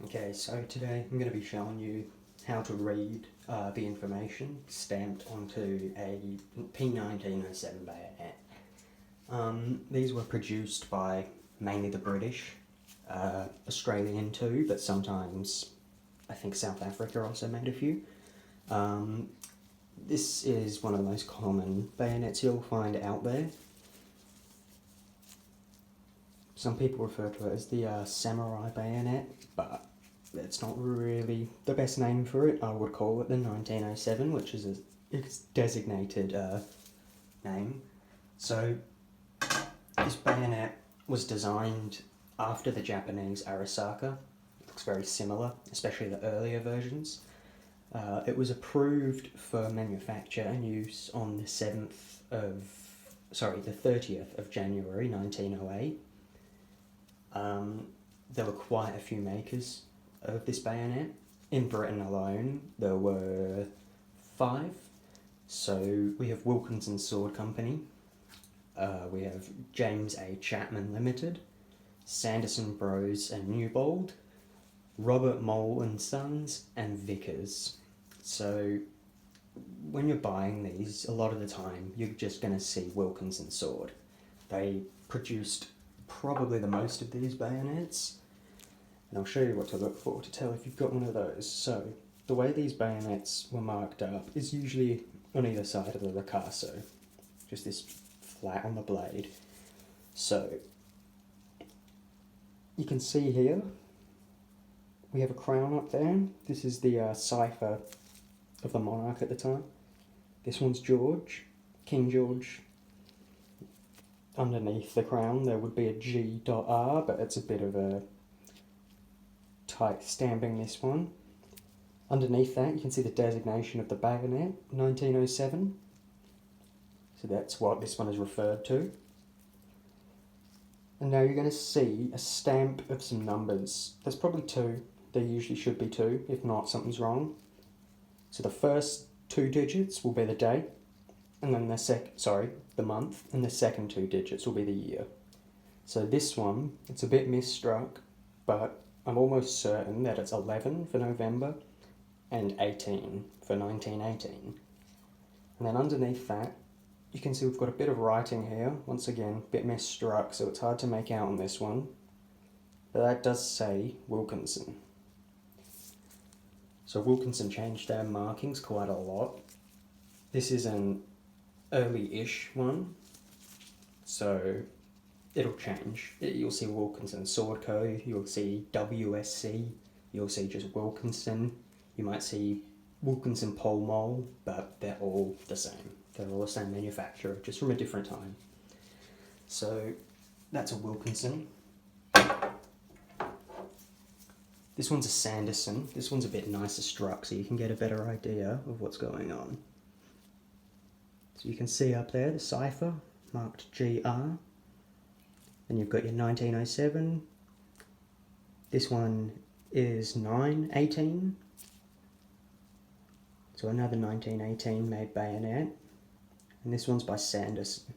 Okay, so today I'm going to be showing you how to read the information stamped onto a P1907 bayonet. These were produced by mainly the British, Australian too, but sometimes I think South Africa also made a few. This is one of the most common bayonets you'll find out there. Some people refer to it as the samurai bayonet, but it's not really the best name for it. I would call it the 1907, which is its designated name. So this bayonet was designed after the Japanese Arisaka. It looks very similar, especially the earlier versions. It was approved for manufacture and use on the 30th of January 1908. There were quite a few makers of this bayonet. In Britain alone, there were 5. So we have Wilkinson Sword Company, we have James A. Chapman Limited, Sanderson Bros and Newbold, Robert Mole and Sons, and Vickers. So when you're buying these, a lot of the time you're just going to see Wilkinson Sword. They produced probably the most of these bayonets, and I'll show you what to look for to tell if you've got one of those. So the way these bayonets were marked up is usually on either side of the ricasso, just this flat on the blade. So you can see here we have a crown up there. This is the cipher of the monarch at the time. This one's George, King George. Underneath the crown there would be a G.R, but it's a bit of a tight stamping, this one. Underneath that you can see the designation of the bayonet, 1907. So that's what this one is referred to. And now you're going to see a stamp of some numbers. There's probably 2. There usually should be 2, if not something's wrong. So the first 2 digits will be the day, and then the month, and the second 2 digits will be the year. So this one, it's a bit misstruck, but I'm almost certain that it's 11 for November and 18 for 1918. And then underneath that, you can see we've got a bit of writing here. Once again, a bit misstruck, so it's hard to make out on this one. But that does say Wilkinson. So Wilkinson changed their markings quite a lot. This is an early-ish one, so it'll change. You'll see Wilkinson Sword Co., you'll see WSC, you'll see just Wilkinson, you might see Wilkinson Pole Mole, but they're all the same. They're all the same manufacturer, just from a different time. So that's a Wilkinson. This one's a Sanderson. This one's a bit nicer struck, so you can get a better idea of what's going on. So you can see up there the cipher marked GR. Then you've got your 1907. This one is 918. So another 1918 made bayonet. And this one's by Sanderson.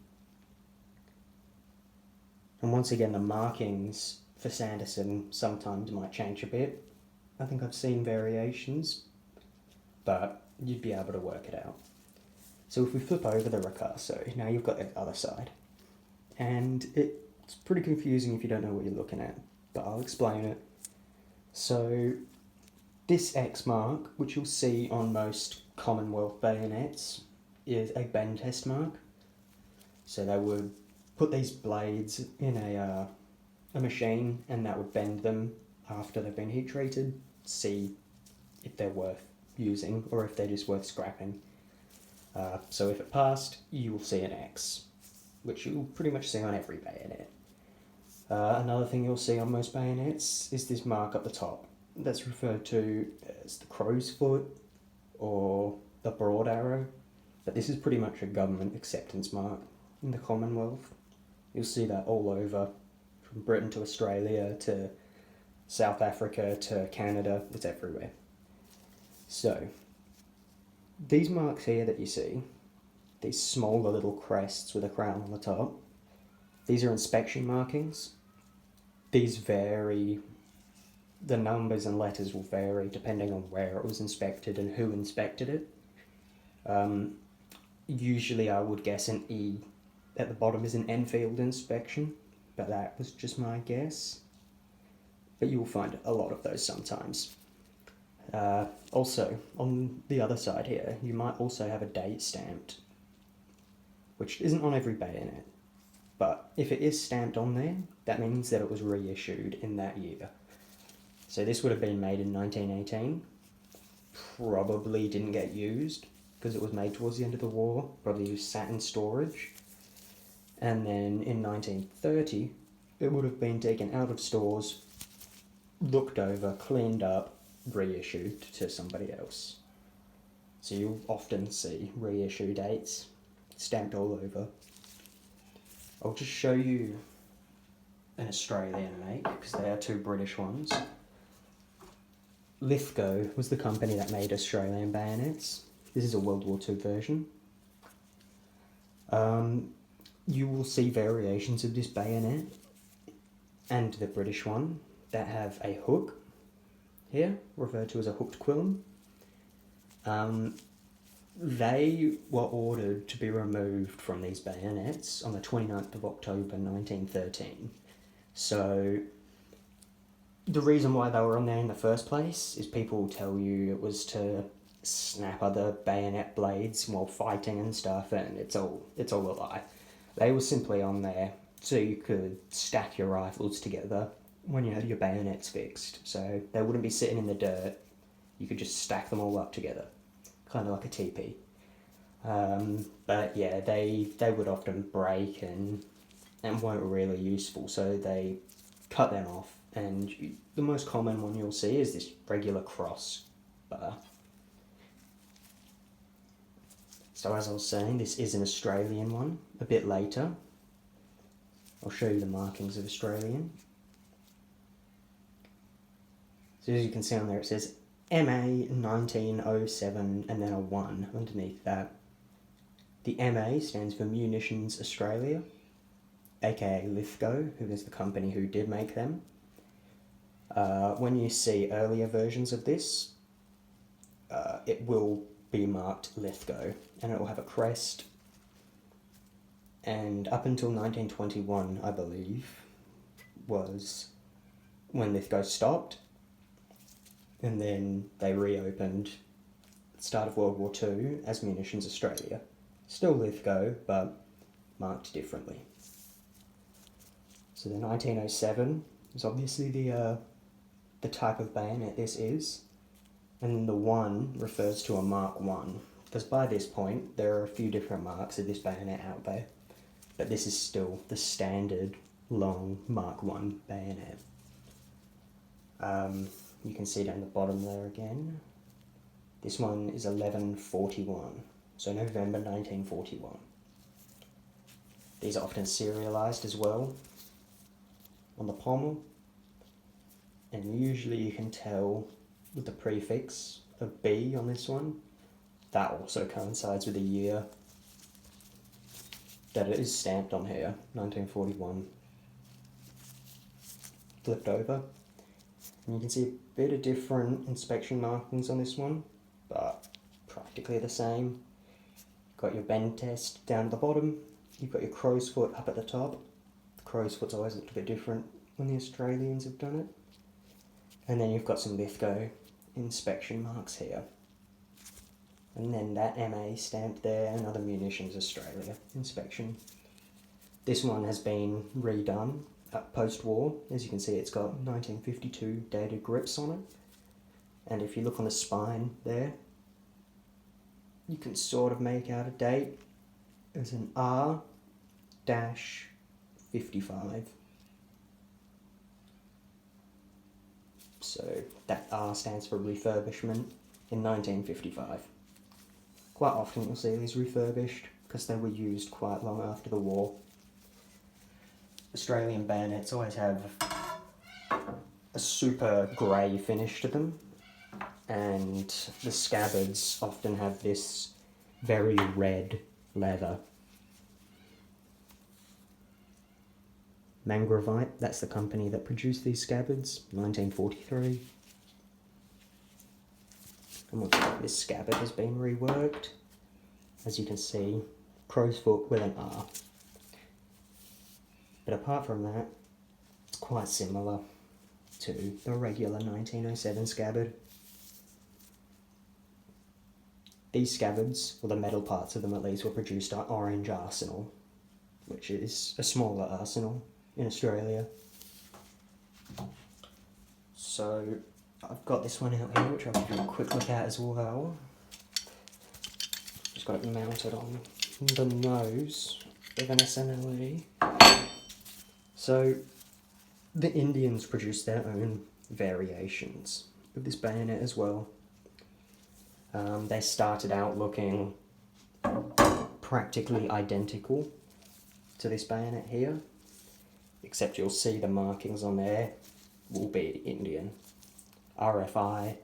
And once again, the markings for Sanderson sometimes might change a bit. I think I've seen variations, but you'd be able to work it out. So if we flip over the ricasso, now you've got the other side. And it's pretty confusing if you don't know what you're looking at, but I'll explain it. So this X mark, which you'll see on most Commonwealth bayonets, is a bend test mark. So they would put these blades in a machine, and that would bend them after they've been heat treated, see if they're worth using or if they're just worth scrapping. So if it passed, you will see an X, which you'll pretty much see on every bayonet. Another thing you'll see on most bayonets is this mark up the top. That's referred to as the crow's foot or the broad arrow, but this is pretty much a government acceptance mark in the Commonwealth. You'll see that all over, from Britain to Australia to South Africa to Canada, it's everywhere. So these marks here that you see, these smaller little crests with a crown on the top, these are inspection markings. These vary the numbers and letters will vary depending on where it was inspected and who inspected it. Usually I would guess an E at the bottom is an Enfield inspection, but that was just my guess. But you'll find a lot of those sometimes. Also, on the other side here, you might also have a date stamped, which isn't on every bayonet. But if it is stamped on there, that means that it was reissued in that year. So this would have been made in 1918. Probably didn't get used because it was made towards the end of the war. Probably sat in storage. And then in 1930, it would have been taken out of stores, looked over, cleaned up, reissued to somebody else. So you'll often see reissue dates stamped all over. I'll just show you an Australian make, because there are two British ones. Lithgow was the company that made Australian bayonets. This is a World War II version. You will see variations of this bayonet and the British one that have a hook here, referred to as a hooked quillum. They were ordered to be removed from these bayonets on the 29th of October 1913. So the reason why they were on there in the first place is people will tell you it was to snap other bayonet blades while fighting and stuff, and it's all a lie. They were simply on there so you could stack your rifles together when you had your bayonets fixed. So they wouldn't be sitting in the dirt. You could just stack them all up together, kind of like a teepee. But yeah, they would often break and weren't really useful, so they cut them off. And the most common one you'll see is this regular cross bar. So as I was saying, this is an Australian one. A bit later, I'll show you the markings of Australian. So as you can see on there, it says MA 1907 and then a 1 underneath that. The MA stands for Munitions Australia, aka Lithgow, who is the company who did make them. When you see earlier versions of this, it will be marked Lithgow, and it will have a crest. And up until 1921, I believe, was when Lithgow stopped, and then they reopened at the start of World War II as Munitions Australia. Still Lithgow, but marked differently. So the 1907 is obviously the type of bayonet this is, and the 1 refers to a Mark 1, because by this point there are a few different marks of this bayonet out there, but this is still the standard long Mark 1 bayonet. You can see down the bottom there again. This one is 1141, so November 1941. These are often serialised as well on the pommel, and usually you can tell with the prefix of B on this one. That also coincides with the year that it is stamped on here, 1941. Flipped over. And you can see a bit of different inspection markings on this one, but practically the same. You've got your bend test down at the bottom, you've got your crow's foot up at the top. The crow's foot's always looked a bit different when the Australians have done it. And then you've got some Lithgow inspection marks here. And then that MA stamped there, another Munitions Australia inspection. This one has been redone post-war. As you can see, it's got 1952 dated grips on it. And if you look on the spine there, you can sort of make out a date. It's an R-55. So that R stands for refurbishment in 1955. Quite often you'll see these refurbished because they were used quite long after the war. Australian bayonets always have a super grey finish to them, and the scabbards often have this very red leather. Mangrovite, that's the company that produced these scabbards, 1943. And once again, this scabbard has been reworked. As you can see, crow's foot with an R. But apart from that, it's quite similar to the regular 1907 scabbard. These scabbards, or the metal parts of them at least, were produced at Orange Arsenal, which is a smaller arsenal in Australia. So I've got this one out here, which I'll give you a quick look at as well. Just got it mounted on the nose of an SNLE. So the Indians produced their own variations of this bayonet as well. They started out looking practically identical to this bayonet here, except you'll see the markings on there will be Indian. RFI,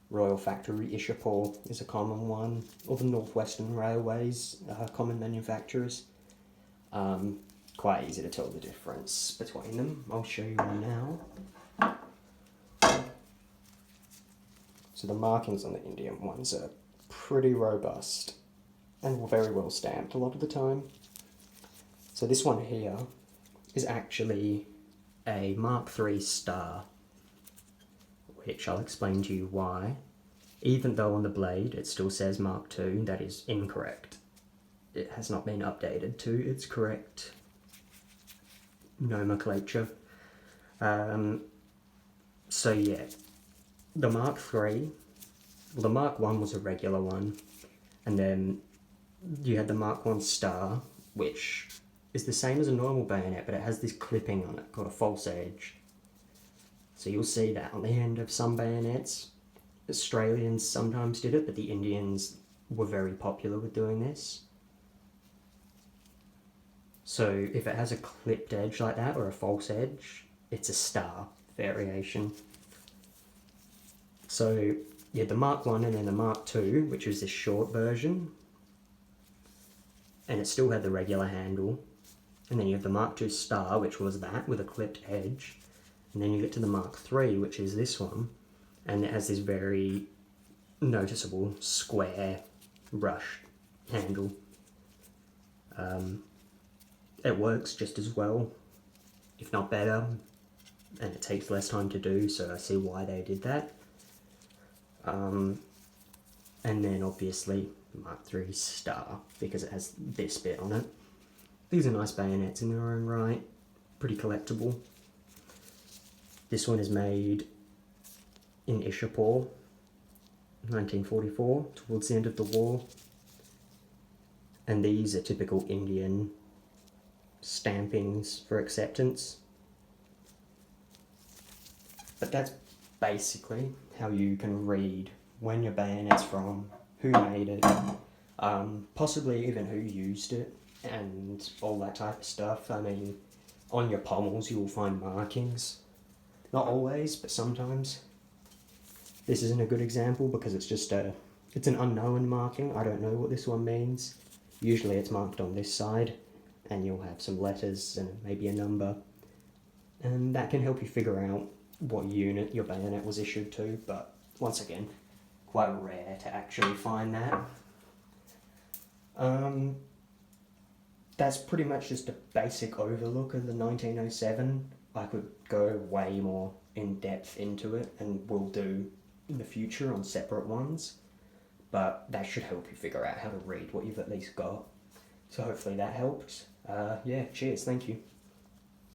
Royal Factory Ishapur is a common one, or the Northwestern Railways common manufacturers. Quite easy to tell the difference between them. I'll show you one now. So the markings on the Indian ones are pretty robust and very well stamped a lot of the time. So this one here is actually a Mark III star, which I'll explain to you why. Even though on the blade it still says Mark II, that is incorrect. It has not been updated to its correct nomenclature. So yeah, the Mark III, well, the Mark I was a regular one, and then you had the Mark I star, which is the same as a normal bayonet, but it has this clipping on it called a false edge. So you'll see that on the end of some bayonets. Australians sometimes did it, but the Indians were very popular with doing this. So if it has a clipped edge like that, or a false edge, it's a star variation. So yeah, the Mark I and then the Mark II, which was this short version, and it still had the regular handle. And then you have the Mark II star, which was that with a clipped edge. And then you get to the Mark III, which is this one, and it has this very noticeable square brush handle. It works just as well, if not better, and it takes less time to do, so I see why they did that. And then obviously Mark III star, because it has this bit on it. These are nice bayonets in their own right, pretty collectible. This one is made in Ishapur, 1944, towards the end of the war. And these are typical Indian stampings for acceptance. But that's basically how you can read when your bayonet's from, who made it, possibly even who used it, and all that type of stuff. I mean, on your pommels you will find markings. Not always, but sometimes. This isn't a good example because it's just it's an unknown marking. I don't know what this one means. Usually it's marked on this side, and you'll have some letters and maybe a number. And that can help you figure out what unit your bayonet was issued to, but once again, quite rare to actually find that. That's pretty much just a basic overlook of the 1907. I could go way more in depth into it, and will do in the future on separate ones, but that should help you figure out how to read what you've at least got. So hopefully that helps. Yeah, cheers, thank you.